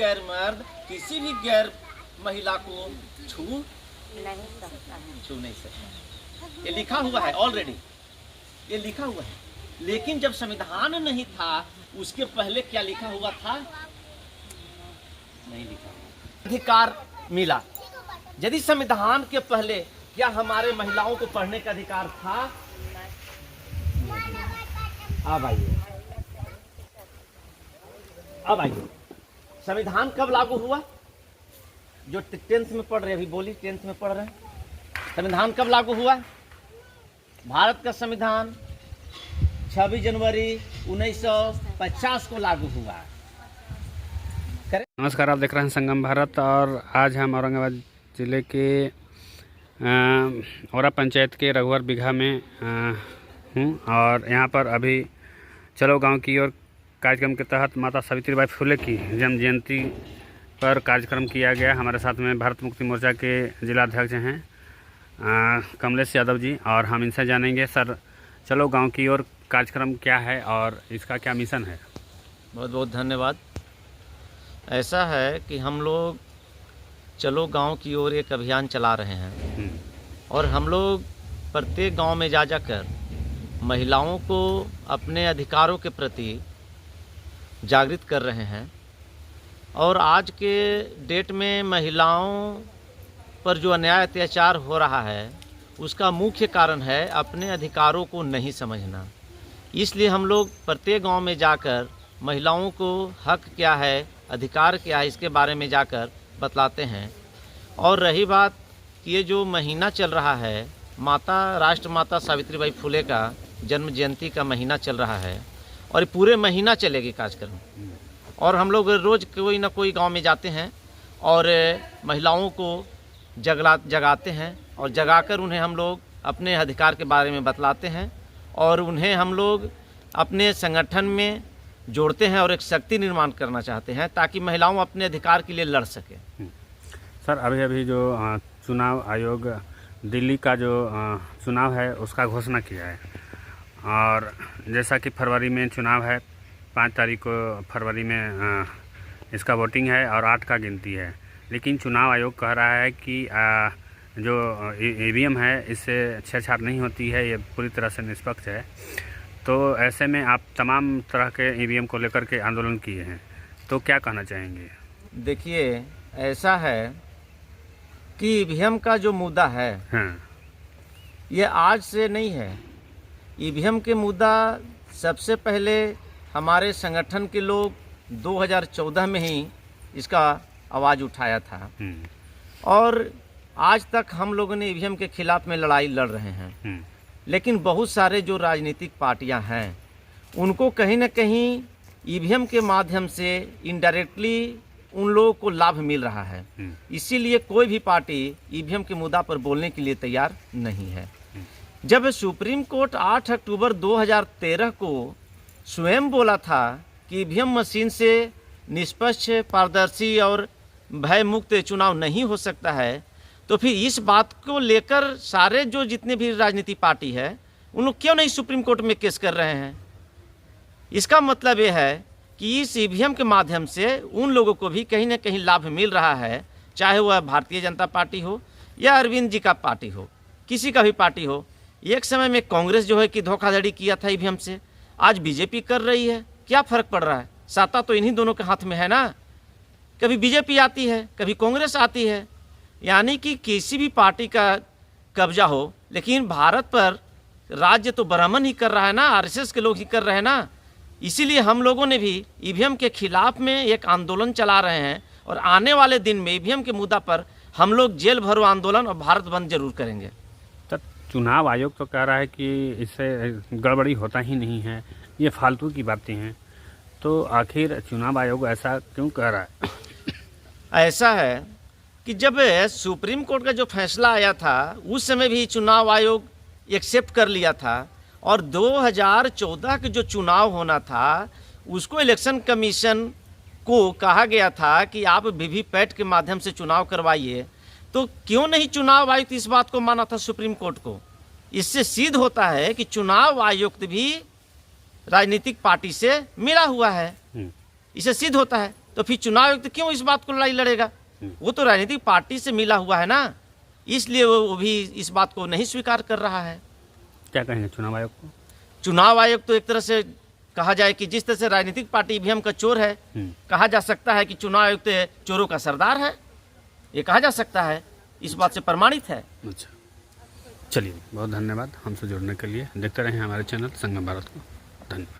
गैर मर्द किसी भी गैर महिला को छू नहीं सकता। ये लिखा हुआ है ऑलरेडी, ये लिखा हुआ है। लेकिन जब संविधान नहीं था उसके पहले क्या लिखा हुआ था? नहीं लिखा हुआ। अधिकार मिला। यदि संविधान के पहले क्या हमारे महिलाओं को पढ़ने का अधिकार था? अब आइए, संविधान कब लागू हुआ? जो 10th में पढ़ रहे, अभी बोली 10th में पढ़ रहे हैं, संविधान कब लागू हुआ? भारत का संविधान 26 जनवरी 1950 को लागू हुआ। नमस्कार, आप देख रहे हैं संगम भारत और आज हम औरंगाबाद ज़िले के औरा पंचायत के रघुवर बिघा में हूँ और यहाँ पर अभी चलो गांव की ओर कार्यक्रम के तहत माता सावित्रीबाई फुले की जन्म जयंती पर कार्यक्रम किया गया। हमारे साथ में भारत मुक्ति मोर्चा के जिला अध्यक्ष हैं कमलेश यादव जी और हम इनसे जानेंगे। सर, चलो गांव की ओर कार्यक्रम क्या है और इसका क्या मिशन है? बहुत बहुत धन्यवाद। ऐसा है कि हम लोग चलो गांव की ओर एक अभियान चला रहे हैं और हम लोग प्रत्येक गांव में जा जाकर महिलाओं को अपने अधिकारों के प्रति जागृत कर रहे हैं। और आज के डेट में महिलाओं पर जो अन्याय अत्याचार हो रहा है उसका मुख्य कारण है अपने अधिकारों को नहीं समझना। इसलिए हम लोग प्रत्येक गांव में जाकर महिलाओं को हक क्या है, अधिकार क्या है, इसके बारे में जाकर बतलाते हैं। और रही बात कि ये जो महीना चल रहा है, राष्ट्रमाता सावित्रीबाई फुले का जन्म जयंती का महीना चल रहा है और ये पूरे महीना चलेगी कार्यक्रम। और हम लोग रोज़ कोई ना कोई गांव में जाते हैं और महिलाओं को जगाते हैं और जगाकर उन्हें हम लोग अपने अधिकार के बारे में बतलाते हैं और उन्हें हम लोग अपने संगठन में जोड़ते हैं और एक शक्ति निर्माण करना चाहते हैं ताकि महिलाओं अपने अधिकार के लिए लड़ सकें। सर, अभी जो चुनाव आयोग दिल्ली का जो चुनाव है उसका घोषणा किया है और जैसा कि फरवरी में चुनाव है, 5 तारीख को फरवरी में इसका वोटिंग है और 8 का गिनती है। लेकिन चुनाव आयोग कह रहा है कि जो ईवीएम है इससे छेड़छाड़ नहीं होती है, ये पूरी तरह से निष्पक्ष है। तो ऐसे में आप तमाम तरह के ईवीएम को लेकर के आंदोलन किए हैं, तो क्या कहना चाहेंगे? देखिए, ऐसा है कि ईवीएम का जो मुद्दा है ये आज से नहीं है। ईवीएम के मुद्दा सबसे पहले हमारे संगठन के लोग 2014 में ही इसका आवाज़ उठाया था और आज तक हम लोगों ने ईवीएम के खिलाफ में लड़ाई लड़ रहे हैं। लेकिन बहुत सारे जो राजनीतिक पार्टियां हैं उनको कहीं ना कहीं ईवीएम के माध्यम से इनडायरेक्टली उन लोगों को लाभ मिल रहा है। इसीलिए कोई भी पार्टी ईवीएम के मुद्दा पर बोलने के लिए तैयार नहीं है। जब सुप्रीम कोर्ट 8 अक्टूबर 2013 को स्वयं बोला था कि ईवीएम मशीन से निष्पक्ष, पारदर्शी और भय मुक्त चुनाव नहीं हो सकता है, तो फिर इस बात को लेकर सारे जो जितने भी राजनीतिक पार्टी है उन लोग क्यों नहीं सुप्रीम कोर्ट में केस कर रहे हैं? इसका मतलब ये है कि इस ईवीएम के माध्यम से उन लोगों को भी कहीं ना कहीं लाभ मिल रहा है, चाहे वह भारतीय जनता पार्टी हो या अरविंद जी का पार्टी हो, किसी का भी पार्टी हो। एक समय में कांग्रेस जो है कि धोखाधड़ी किया था ईवीएम से, आज बीजेपी कर रही है। क्या फ़र्क पड़ रहा है? सत्ता तो इन्हीं दोनों के हाथ में है ना। कभी बीजेपी आती है, कभी कांग्रेस आती है। यानी कि किसी भी पार्टी का कब्जा हो, लेकिन भारत पर राज्य तो ब्राह्मण ही कर रहा है ना, आरएसएस के लोग ही कर रहे हैं ना। इसीलिए हम लोगों ने भी ईवीएम के खिलाफ में एक आंदोलन चला रहे हैं और आने वाले दिन में ईवीएम के मुद्दा पर हम लोग जेल भरो आंदोलन और भारत बंद जरूर करेंगे। तो चुनाव आयोग तो कह रहा है कि इससे गड़बड़ी होता ही नहीं है, ये फालतू की बातें हैं। तो आखिर चुनाव आयोग ऐसा क्यों कह रहा है? ऐसा है कि जब सुप्रीम कोर्ट का जो फैसला आया था उस समय भी चुनाव आयोग एक्सेप्ट कर लिया था और 2014 के जो चुनाव होना था उसको इलेक्शन कमीशन को कहा गया था कि आप वीवीपैट के माध्यम से चुनाव करवाइए। तो क्यों नहीं चुनाव आयुक्त इस बात को माना था सुप्रीम कोर्ट को? इससे सिद्ध होता है कि चुनाव आयुक्त भी राजनीतिक पार्टी से मिला हुआ है। इससे सिद्ध होता है। तो फिर चुनाव आयोग तो क्यों इस बात को लड़ाई लड़ेगा? वो तो राजनीतिक पार्टी से मिला हुआ है ना, इसलिए वो भी इस बात को नहीं स्वीकार कर रहा है। क्या कहेंगे चुनाव आयोग को? चुनाव आयोग तो एक तरह से कहा जाए कि जिस तरह से राजनीतिक पार्टी ईवीएम का चोर है, कहा जा सकता है कि चुनाव आयोग तो चोरों का सरदार है, ये कहा जा सकता है, इस बात से प्रमाणित है। अच्छा, चलिए बहुत धन्यवाद हमसे जुड़ने के लिए। देखते रहें हमारे चैनल संगम भारत को। धन्यवाद।